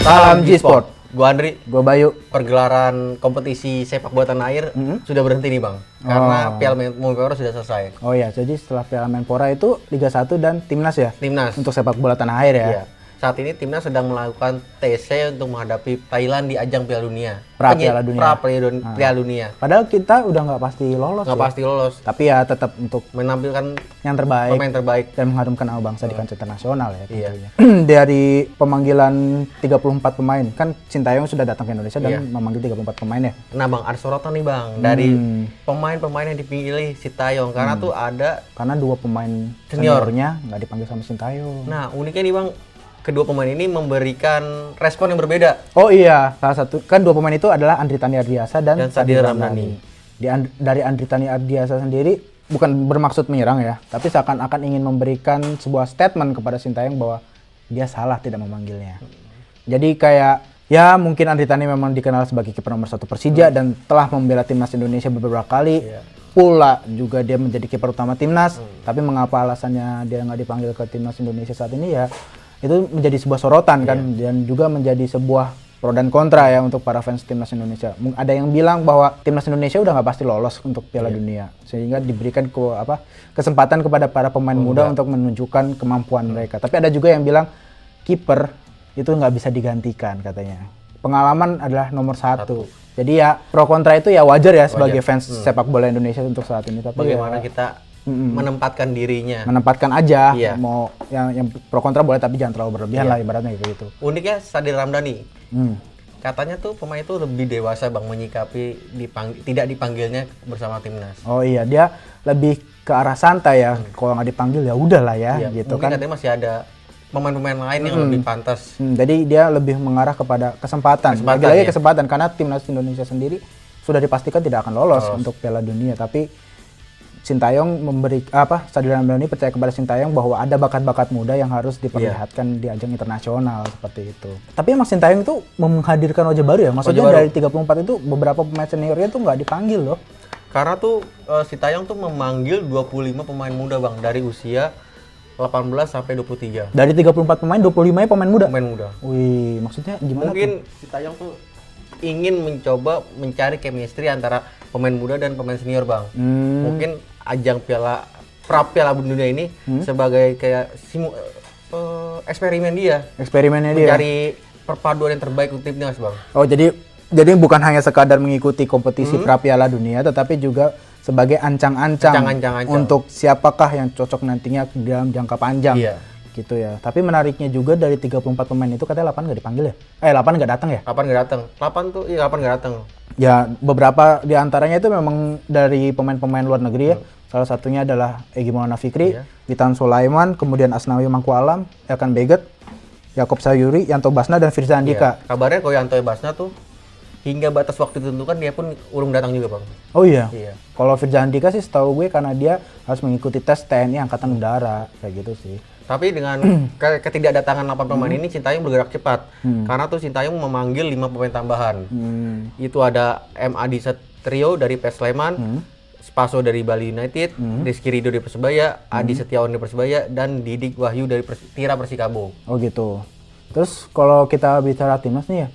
Salam G-Sport. Gua Andri. Gua Bayu. Pergelaran kompetisi sepak bola tanah air sudah berhenti nih Bang. Karena Piala Menpora sudah selesai. Oh ya, jadi setelah Piala Menpora itu Liga 1 dan Timnas ya? Timnas. Untuk sepak bola tanah air ya? Iya. Saat ini Timnas sedang melakukan TC untuk menghadapi Thailand di ajang Piala Dunia. Piala Dunia. Piala Dunia. Padahal kita udah nggak pasti lolos. Nggak pasti lolos. Tapi ya tetap untuk menampilkan yang terbaik, pemain terbaik dan mengharumkan nama bangsa di kancah internasional ya. Iya. Dari pemanggilan 34 pemain, kan Sintayong sudah datang ke Indonesia dan memanggil 34 pemain ya. Nah Bang, ada sorotan nih Bang dari pemain-pemain yang dipilih Sintayong karena tuh ada dua pemain seniornya nggak dipanggil sama Sintayong. Nah uniknya nih Bang, kedua pemain ini memberikan respon yang berbeda. Oh iya, salah satu kan dua pemain itu adalah Andri Tani Ardiasa dan Sadir Ramdhani. Dari Andri Tani Ardiasa sendiri bukan bermaksud menyerang ya, tapi seakan-akan ingin memberikan sebuah statement kepada Sintayong bahwa dia salah tidak memanggilnya. Jadi kayak ya mungkin Andri Tani memang dikenal sebagai kiper nomor 1 Persija dan telah membela timnas Indonesia beberapa kali. Pula juga dia menjadi kiper utama timnas, tapi mengapa alasannya dia nggak dipanggil ke timnas Indonesia saat ini ya? Itu menjadi sebuah sorotan kan, dan juga menjadi sebuah pro dan kontra ya untuk para fans timnas Indonesia. Ada yang bilang bahwa timnas Indonesia udah nggak pasti lolos untuk Piala Dunia, sehingga diberikan kesempatan kepada para pemain muda untuk menunjukkan kemampuan mereka. Tapi ada juga yang bilang kiper itu nggak bisa digantikan katanya. Pengalaman adalah nomor satu. Jadi ya pro kontra itu ya wajar ya sebagai fans sepak bola Indonesia untuk saat ini. Tapi bagaimana kita menempatkan dirinya, menempatkan aja, mau yang pro kontra boleh tapi jangan terlalu berlebihan lah ibaratnya kayak gitu. Uniknya Sadir Ramdhani, katanya tuh pemain itu lebih dewasa Bang menyikapi tidak dipanggilnya bersama timnas. Oh iya, dia lebih ke arah santai ya, kalau nggak dipanggil ya udahlah ya gitu mungkin kan. Katanya masih ada pemain-pemain lain yang lebih pantas. Jadi dia lebih mengarah kepada kesempatan. Lagi-lagi kesempatan karena timnas Indonesia sendiri sudah dipastikan tidak akan lolos untuk Piala Dunia, tapi Sintayong Sadir Ramdhani percaya kepada Sintayong bahwa ada bakat-bakat muda yang harus diperlihatkan di ajang internasional seperti itu. Tapi emang Sintayong itu menghadirkan wajah baru ya? Maksudnya dari 34 itu beberapa pemain seniornya tuh nggak dipanggil loh. Karena tuh Sintayong tuh memanggil 25 pemain muda Bang dari usia 18 sampai 23. Dari 34 pemain 25-nya pemain muda? Pemain muda. Wih, maksudnya gimana mungkin tuh? Sintayong tuh ingin mencoba mencari chemistry antara pemain muda dan pemain senior Bang. Mungkin ajang Piala Dunia ini sebagai kayak eksperimennya dia mencari perpaduan yang terbaik untuk timnas Bang. Oh jadi bukan hanya sekadar mengikuti kompetisi pra Piala Dunia, tetapi juga sebagai ancang-ancang untuk siapakah yang cocok nantinya dalam jangka panjang. Gitu ya. Tapi menariknya juga dari 34 pemain itu katanya 8 nggak dipanggil ya? 8 nggak datang ya? 8 nggak datang. 8 nggak datang. Ya beberapa di antaranya itu memang dari pemain-pemain luar negeri ya. Salah satunya adalah Egy Maulana Fikri, Witan Sulaiman, kemudian Asnawi Mangkualam, Elkan Beget, Yakob Sayuri, Yanto Basna, dan Firza Andika. Kabarnya kalau Yanto Basna tuh hingga batas waktu ditentukan dia pun urung datang juga Bang. Oh iya? Kalau Firza Andika sih setahu gue karena dia harus mengikuti tes TNI Angkatan Udara, kayak gitu sih. Tapi dengan ketidakdatangan 8 pemain ini Sintayong bergerak cepat. Karena tuh Sintayong memanggil 5 pemain tambahan. Itu ada M. Adi Satrio dari PS Sleman, Spaso dari Bali United, Rizky Ridho dari Persebaya, Adi Setiawan dari Persebaya, dan Didik Wahyu dari Tira Persikabo. Oh gitu. Terus kalau kita bicara timnas nih ya,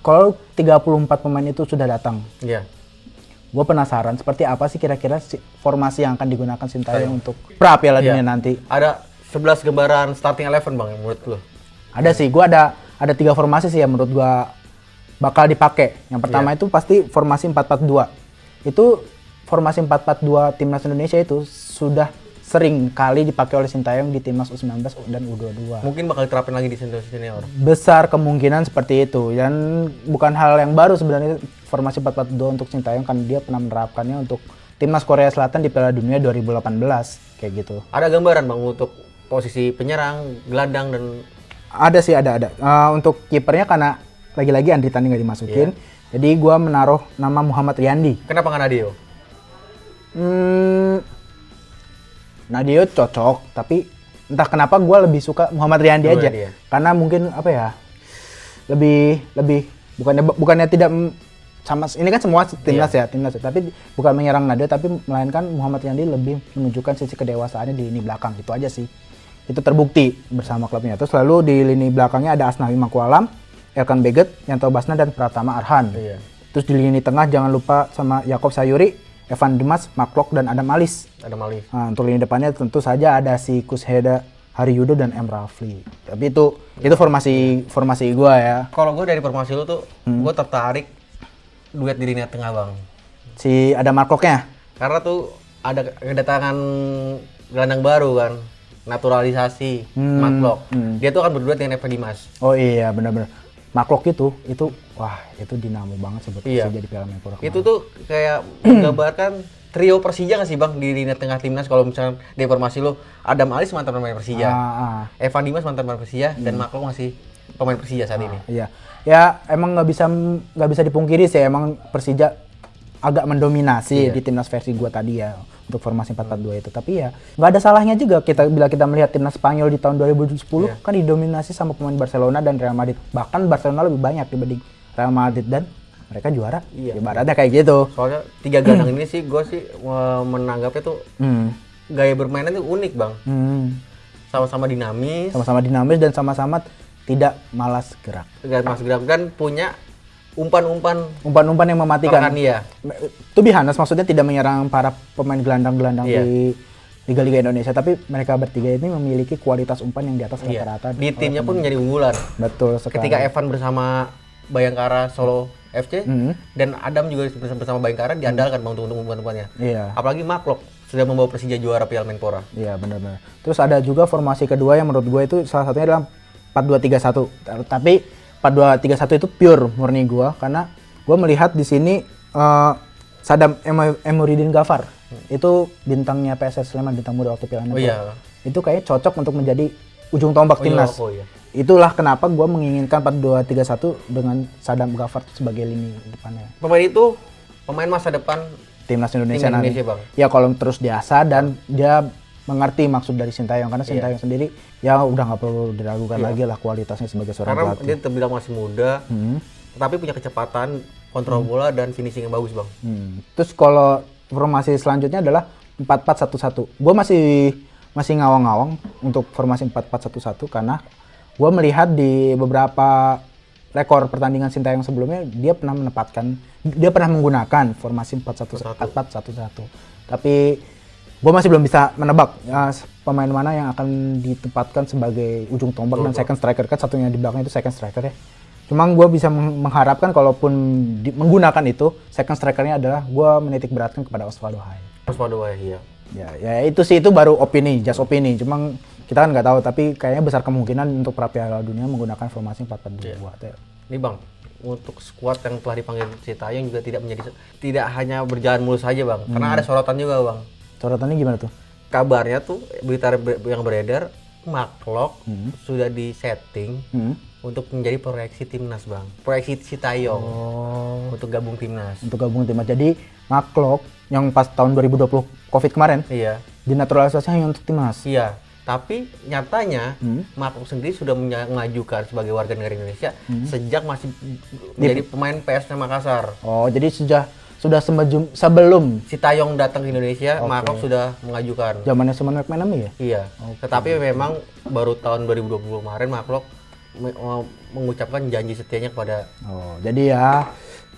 kalau 34 pemain itu sudah datang, gue penasaran seperti apa sih kira-kira formasi yang akan digunakan Sintayong untuk pra Piala Dunia nanti. Ada 11 gambaran starting 11 Bang yang menurut lo? Ada sih, gue ada 3 formasi sih yang menurut gue bakal dipakai. Yang pertama itu pasti formasi 4-4-2. Itu formasi 4-4-2 timnas Indonesia itu sudah sering kali dipakai oleh Sintayong di timnas U19 dan U22. Mungkin bakal diterapin lagi di senior. Besar kemungkinan seperti itu, dan bukan hal yang baru sebenarnya formasi 4-4-2 untuk Sintayong, kan dia pernah menerapkannya untuk timnas Korea Selatan di Piala Dunia 2018 kayak gitu. Ada gambaran Bang untuk posisi penyerang, gelandang, dan ada sih, ada. Untuk kipernya karena lagi-lagi Andri Tani nggak dimasukin, jadi gua menaruh nama Muhammad Riyandi. Kenapa nggak Nadio? Nadio cocok, tapi entah kenapa gue lebih suka Muhammad Riyandi aja. Karena mungkin apa ya, lebih bukannya tidak sama, ini kan semua timnas ya, tapi bukan menyerang Nadio, tapi melainkan Muhammad Riyandi lebih menunjukkan sisi kedewasaannya di lini belakang, itu aja sih. Itu terbukti bersama klubnya. Terus lalu di lini belakangnya ada Asnawi Mangkualam, Elkan Beget, Yanto Basna, dan Pratama Arhan. Iya. Terus di lini tengah jangan lupa sama Yakob Sayuri, Evan Dimas, Mark Klok, dan Adam Alis. Ada Malif. Nah, untuk lini depannya tentu saja ada si Kusheda Haryudo dan M. Rafli. Tapi itu formasi gue ya. Kalau gue dari formasi lu tuh, gue tertarik duet di lini tengah bang. Si ada Mark Kloknya. Karena tuh ada kedatangan gelandang baru kan, naturalisasi Matlock. Dia tuh akan berduet dengan Evan Dimas. Oh iya, benar-benar. Mark Klok itu wah itu dinamo banget sebetulnya Iya. jadi Piala Menpora. Itu tuh kayak menggambarkan trio Persija nggak sih bang di lini tengah timnas. Kalau misalnya di formasi lo Adam Alis mantan pemain Persija, Evan Dimas mantan pemain Persija, dan Mark Klok masih pemain Persija saat ini. Iya, ya emang nggak bisa dipungkiri sih emang Persija agak mendominasi di timnas versi gua tadi ya untuk formasi 4-4-2 itu. Tapi ya nggak ada salahnya juga bila kita melihat timnas Spanyol di tahun 2010 kan didominasi sama pemain Barcelona dan Real Madrid. Bahkan Barcelona lebih banyak dibanding Real Madrid dan mereka juara. Ibaratnya kayak gitu. Soalnya tiga gelandang ini sih gue sih menanggapnya tuh gaya bermainnya tuh unik bang. Sama-sama dinamis. Sama-sama dinamis dan sama-sama tidak malas gerak. Gak mas gerak dan punya umpan-umpan yang mematikan. Iya. To be honest, maksudnya tidak menyerang para pemain gelandang-gelandang di Liga-Liga Indonesia, tapi mereka bertiga ini memiliki kualitas umpan yang di atas rata-rata. Di timnya pun menjadi unggulan. Betul sekali. Ketika Evan bersama Bayangkara Solo FC dan Adam juga bersama Bayangkara diandalkan bang untuk umpan-umpannya. Iya. Apalagi Mark Klok sudah membawa Persija juara Piala Menpora. Iya benar-benar. Terus ada juga formasi kedua yang menurut gue itu salah satunya adalah 4-2-3-1. Tapi 4-2-3-1 itu pure murni gua karena gua melihat di sini Sadam Emuridin Ghaffar itu bintangnya PSS Sleman, bintang muda waktu Piala Menpora. Itu kayaknya cocok untuk menjadi ujung tombak timnas. Itulah kenapa gua menginginkan 4-2-3-1 dengan Sadam Ghaffar sebagai lini depannya. Pemain itu pemain masa depan timnas Indonesia nanti. Bang. Ya kalau terus diasah dan dia mengerti maksud dari Sintayong karena Sintayong sendiri ya udah nggak perlu diragukan lagi lah kualitasnya sebagai seorang pelatih. Karena dia terbilang masih muda, tapi punya kecepatan, kontrol bola dan finishing yang bagus bang. Terus kalau formasi selanjutnya adalah 4-4-1-1. Gue masih ngawang-ngawang untuk formasi 4-4-1-1 karena gue melihat di beberapa rekor pertandingan Sintayong sebelumnya dia pernah menggunakan formasi 4-1-1. Tapi gue masih belum bisa menebak pemain mana yang akan ditempatkan sebagai ujung tombak dan second striker. Kan satunya di belakang itu second striker ya. Cuma gue bisa mengharapkan kalaupun menggunakan itu, second strikernya adalah gue menitik beratkan kepada Osvaldo Hai. Iya. Ya itu sih, itu baru opini, just opini. Cuma kita kan nggak tahu, tapi kayaknya besar kemungkinan untuk pra Piala Dunia menggunakan formasi 4-4-2. Ini bang, untuk skuad yang telah dipanggil Sintayong juga tidak hanya berjalan mulus saja bang, karena ada sorotan juga bang. Sorotannya gimana tuh? Kabarnya tuh berita yang beredar, Mark Klok sudah disetting untuk menjadi proyeksi timnas bang, proyeksi Sintayong untuk gabung timnas. Jadi Mark Klok yang pas tahun 2020 COVID kemarin, dinaturalisasi hanya untuk timnas. Iya. Tapi nyatanya Mark Klok sendiri sudah mengajukan sebagai warga negara Indonesia sejak masih menjadi pemain PSM Makassar. Oh, jadi sudah sebelum Sintayong datang ke Indonesia, Mark Klok sudah mengajukan. Zamannya Simon McManamy ya? Iya. Tetapi memang baru tahun 2020 kemarin Mark Klok mengucapkan janji setianya kepada. Jadi ya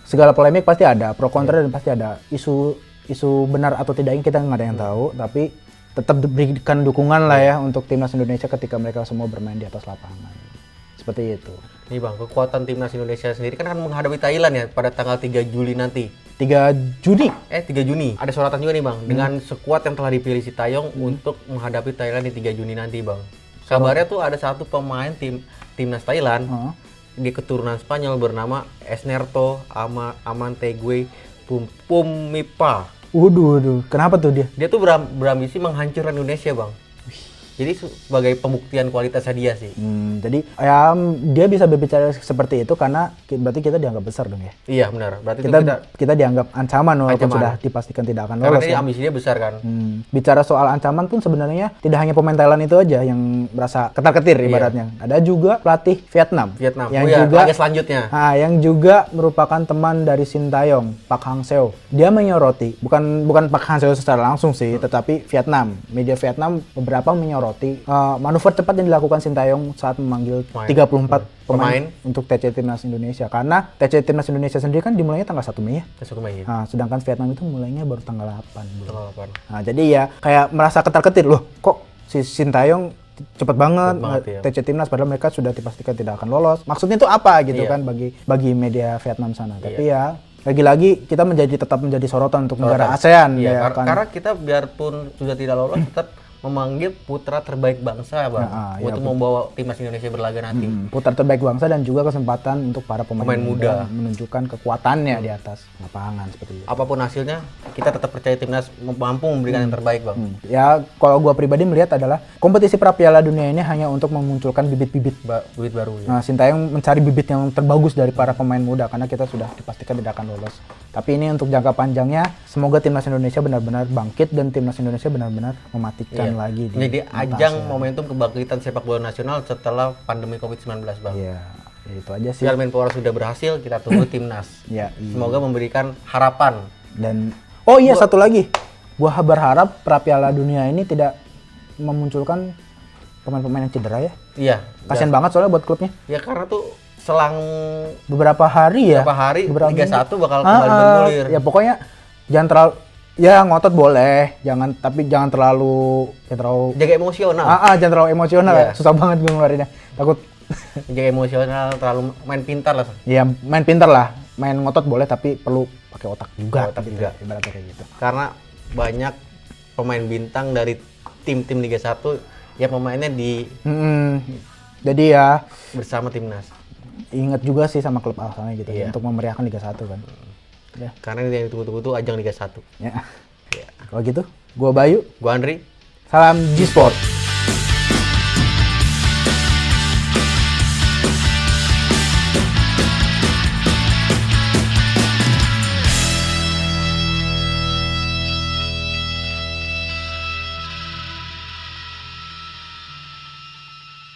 segala polemik pasti ada, pro kontra dan pasti ada. Isu benar atau tidaknya kita nggak ada yang tahu, tapi tetap berikan dukungan lah ya untuk timnas Indonesia ketika mereka semua bermain di atas lapangan. Seperti itu. Nih bang, kekuatan timnas Indonesia sendiri kan akan menghadapi Thailand ya pada tanggal 3 Juli nanti. 3 Juni? 3 Juni. Ada sorotan juga nih bang, dengan skuad yang telah dipilih Sintayong untuk menghadapi Thailand di 3 Juni nanti bang. Kabarnya tuh ada satu pemain timnas Thailand di keturunan Spanyol bernama Esnerto Amantegue Pumipa. Waduh, kenapa tuh dia? Dia tuh berambisi menghancurkan Indonesia bang. Jadi sebagai pembuktian kualitasnya dia sih. Jadi ya dia bisa berbicara seperti itu karena berarti kita dianggap besar dong ya. Iya benar. Berarti kita dianggap ancaman walaupun sudah dipastikan tidak akan lolos. Karena ambisi dia besar kan. Bicara soal ancaman pun sebenarnya tidak hanya pemain Thailand itu aja yang merasa ketar-ketir ibaratnya. Ada juga pelatih Vietnam. Yang juga selanjutnya. Yang juga merupakan teman dari Sintayong, Park Hang-seo. Dia menyoroti, bukan Park Hang-seo secara langsung sih, tetapi media Vietnam beberapa menyoroti menyoroti manuver cepat yang dilakukan Sintayong saat memanggil 34 pemain untuk TC Timnas Indonesia. Karena TC Timnas Indonesia sendiri kan dimulainya tanggal 1 Mei ya. 1 Mei. Nah, sedangkan Vietnam itu mulainya baru tanggal 8. Tanggal 8. Nah, jadi ya kayak merasa ketar-ketir loh, kok si Sintayong cepet banget ya. TC Timnas padahal mereka sudah dipastikan tidak akan lolos. Maksudnya itu apa gitu kan bagi media Vietnam sana. Tapi ya lagi-lagi kita tetap menjadi sorotan untuk negara ASEAN ya kan. Karena kita biarpun sudah tidak lolos tetap memanggil putra terbaik bangsa Bang untuk membawa timnas Indonesia berlaga nanti. Putra terbaik bangsa dan juga kesempatan untuk para pemain muda menunjukkan kekuatannya di atas lapangan seperti itu. Apapun hasilnya, kita tetap percaya timnas mampu memberikan yang terbaik Bang. Ya kalau gua pribadi melihat adalah kompetisi pra Piala Dunia ini hanya untuk memunculkan bibit-bibit baru. Ya. Nah, Sintayong mencari bibit yang terbagus dari para pemain muda karena kita sudah dipastikan tidak akan lolos. Tapi ini untuk jangka panjangnya, semoga timnas Indonesia benar-benar bangkit dan timnas Indonesia benar-benar mematikan lagi. Jadi ajang momentum kebangkitan sepak bola nasional setelah pandemi COVID-19 Bang. Iya, itu aja sih. Piala Menpora sudah berhasil, kita tunggu timnas. Ya, semoga memberikan harapan. Dan satu lagi, gua berharap pra Piala Dunia ini tidak memunculkan pemain-pemain yang cedera ya. Iya. Kasian banget soalnya buat klubnya. Ya karena tuh selang beberapa hari Liga 1 bakal kembali bergulir. Ya pokoknya jangan terlalu ngotot boleh, jangan terlalu jaga emosional. Jangan terlalu emosional ya. Susah banget gue ngeluarinnya. Takut jaga emosional, terlalu main pintar lah. Iya, main pintar lah. Main ngotot boleh tapi perlu pakai otak juga. Ibaratnya kayak gitu. Karena banyak pemain bintang dari tim-tim Liga 1 yang pemainnya jadi ya bersama timnas. Ingat juga sih sama klub asalnya gitu untuk memeriahkan Liga 1 kan. Ya. Karena ini yang ditunggu-tunggu tuh ajang Liga 1. Ya. Kalau gitu, gua Bayu, gua Andri. salam G-Sport.